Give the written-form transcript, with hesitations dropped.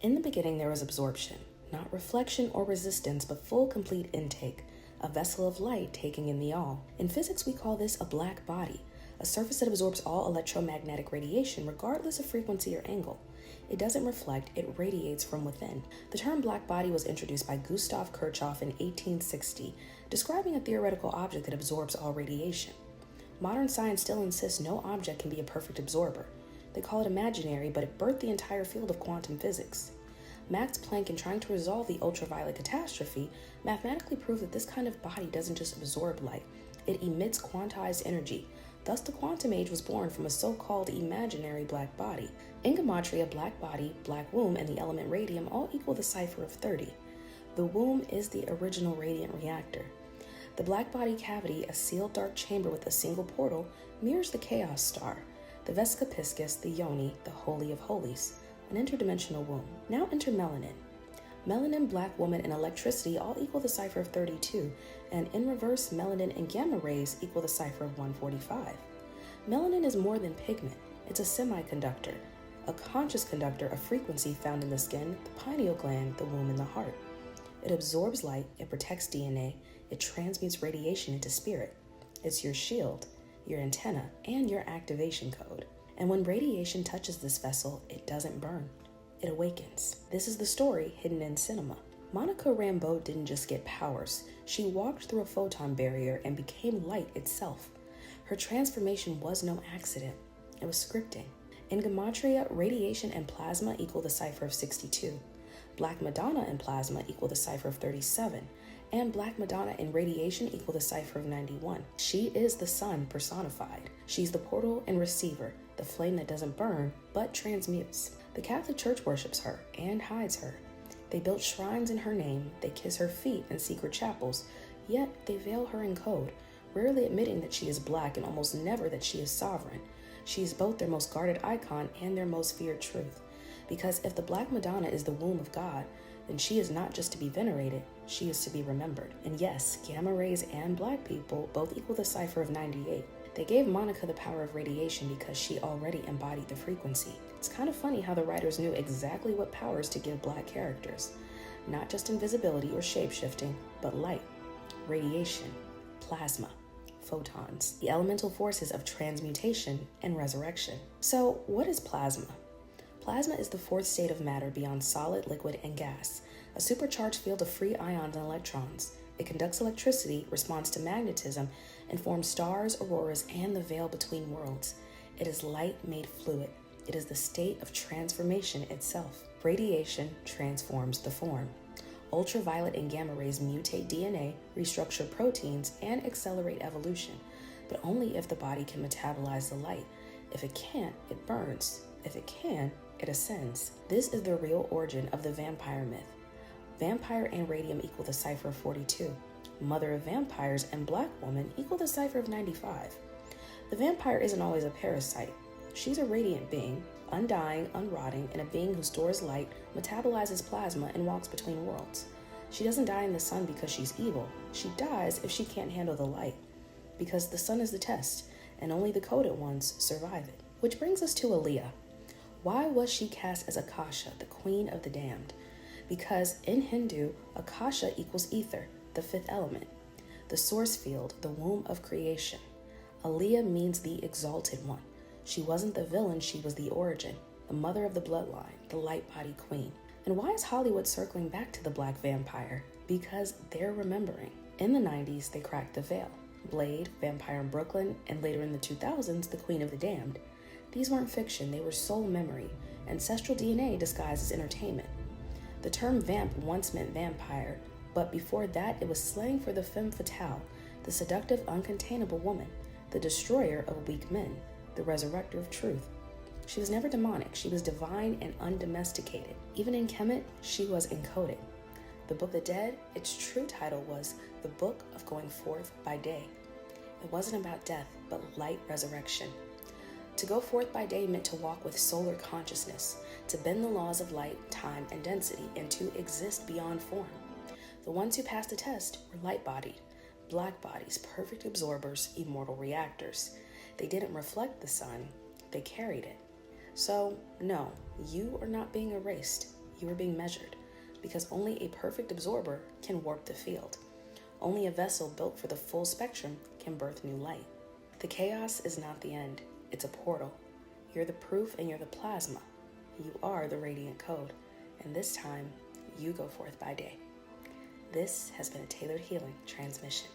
In the beginning there was absorption, not reflection or resistance, but full complete intake, a vessel of light taking in the all. In physics we call this a black body, a surface that absorbs all electromagnetic radiation regardless of frequency or angle. It doesn't reflect, it radiates from within. The term black body was introduced by Gustav Kirchhoff in 1860, describing a theoretical object that absorbs all radiation. Modern science still insists no object can be a perfect absorber. They call it imaginary, but it birthed the entire field of quantum physics. Max Planck, in trying to resolve the ultraviolet catastrophe, mathematically proved that this kind of body doesn't just absorb light, it emits quantized energy. Thus, the quantum age was born from a so-called imaginary black body. In gematria, black body, black womb, and the element radium all equal the cipher of 30. The womb is the original radiant reactor. The black body cavity, a sealed dark chamber with a single portal, mirrors the chaos star, the Vesica Piscis, the yoni, the holy of holies, an interdimensional womb. Now enter melanin. Melanin, black woman, and electricity all equal the cipher of 32, and in reverse, melanin and gamma rays equal the cipher of 145. Melanin is more than pigment. It's a semiconductor, a conscious conductor of frequency found in the skin, the pineal gland, the womb, and the heart. It absorbs light, it protects DNA, it transmutes radiation into spirit. It's your shield, your antenna, and your activation code. And when radiation touches this vessel, it doesn't burn. It awakens. This is the story hidden in cinema. Monica Rambeau didn't just get powers. She walked through a photon barrier and became light itself. Her transformation was no accident. It was scripting. In gematria, radiation and plasma equal the cipher of 62. Black Madonna and plasma equal the cipher of 37. And Black Madonna and radiation equal the cipher of 91. She is the sun personified. She's the portal and receiver, the flame that doesn't burn, but transmutes. The Catholic Church worships her and hides her. They built shrines in her name, they kiss her feet in secret chapels, yet they veil her in code, rarely admitting that she is black and almost never that she is sovereign. She is both their most guarded icon and their most feared truth. Because if the Black Madonna is the womb of God, then she is not just to be venerated, she is to be remembered. And yes, gamma rays and black people both equal the cipher of 98. They gave Monica the power of radiation because she already embodied the frequency. It's kind of funny how the writers knew exactly what powers to give black characters. Not just invisibility or shape-shifting, but light, radiation, plasma, photons, the elemental forces of transmutation and resurrection. So what is plasma? Plasma is the fourth state of matter beyond solid, liquid, and gas, a supercharged field of free ions and electrons. It conducts electricity, responds to magnetism, and forms stars, auroras, and the veil between worlds. It is light made fluid. It is the state of transformation itself. Radiation transforms the form. Ultraviolet and gamma rays mutate DNA, restructure proteins, and accelerate evolution, but only if the body can metabolize the light. If it can't, it burns. If it can, it ascends. This is the real origin of the vampire myth. Vampire and radium equal the cipher of 42. Mother of vampires and black woman equal the cipher of 95. The vampire isn't always a parasite. She's a radiant being, undying, unrotting, and a being who stores light, metabolizes plasma, and walks between worlds. She doesn't die in the sun because she's evil. She dies if she can't handle the light, because the sun is the test, and only the coded ones survive it. Which brings us to Aaliyah. Why was she cast as Akasha, the queen of the damned? Because in Hindu, Akasha equals ether, the fifth element, the source field, the womb of creation. Aaliyah means the exalted one. She wasn't the villain, she was the origin, the mother of the bloodline, the light-bodied queen. And why is Hollywood circling back to the black vampire? Because they're remembering. In the 90s, they cracked the veil. Blade, Vampire in Brooklyn, and later in the 2000s, the Queen of the Damned. These weren't fiction, they were soul memory, ancestral DNA disguised as entertainment. The term vamp once meant vampire, but before that it was slang for the femme fatale, the seductive, uncontainable woman, the destroyer of weak men, the resurrector of truth. She was never demonic, she was divine and undomesticated. Even in Kemet, she was encoded. The Book of the Dead, its true title was The Book of Going Forth by Day. It wasn't about death, but light resurrection. To go forth by day meant to walk with solar consciousness, to bend the laws of light, time, and density, and to exist beyond form. The ones who passed the test were light-bodied, black bodies, perfect absorbers, immortal reactors. They didn't reflect the sun, they carried it. So, no, you are not being erased. You are being measured, because only a perfect absorber can warp the field. Only a vessel built for the full spectrum can birth new light. The chaos is not the end, it's a portal. You're the proof and you're the plasma. You are the radiant code, and this time, you go forth by day. This has been a Tailored Healing transmission.